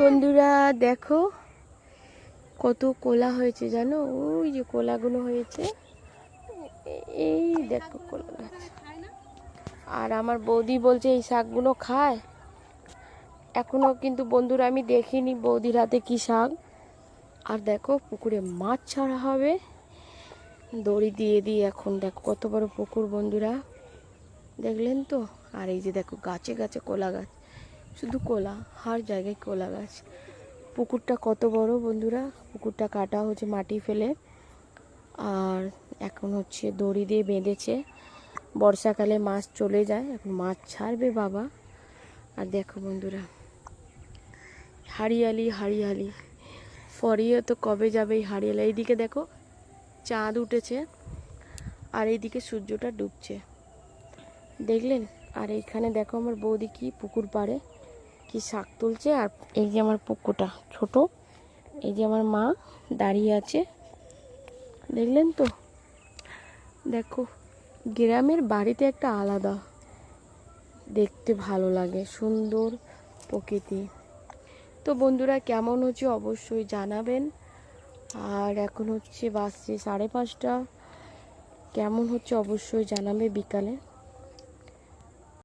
বন্ধুরা দেখো কত কোলা হয়েছে জানো, ওই যে কোলাগুলো হয়েছে, এই দেখো কোলা গাছ। আর আমার বৌদি বলছে এই শাকগুলো খায়, এখনো কিন্তু বন্ধুরা আমি দেখিনি বৌদির হাতে কি শাক। আর দেখো পুকুরে মাছ ছাড়া হবে, দড়ি দিয়ে দিয়ে এখন দেখো কত বড় পুকুর বন্ধুরা, দেখলেন তো। আর এই যে দেখো গাছে গাছে কোলা গাছ, শুধু কোলা, হার জায়গায় কোলা গাছ। পুকুরটা কত বড় বন্ধুরা, পুকুরটা কাটা হচ্ছে মাটি ফেলে, আর এখন হচ্ছে দড়ি দিয়ে বেঁধেছে। বর্ষাকালে মাছ চলে যায়, এখন মাছ ছাড়বে বাবা। আর দেখো বন্ধুরা হারিয়ালি হারিয়ালি, পরেও তো কবে যাবে এই হারিয়ালি। এইদিকে দেখো চাঁদ উঠেছে, আর এইদিকে সূর্যটা ডুবছে, দেখলেন। আর এইখানে দেখো আমার বৌদি কি পুকুর পাড়ে কি শাক তুলছে। আর এই যে আমার পুকুরটা ছোট, এই যে আমার মা দাঁড়িয়ে আছে, দেখলেন তো। দেখো গ্রামের বাড়িতে একটা আলাদা দেখতে ভালো লাগে, সুন্দর প্রকৃতি। তো বন্ধুরা কেমন হচ্ছে অবশ্যই জানাবেন। আর এখন হচ্ছে বাজছে 5:30, কেমন হচ্ছে অবশ্যই জানাবে বিকালে।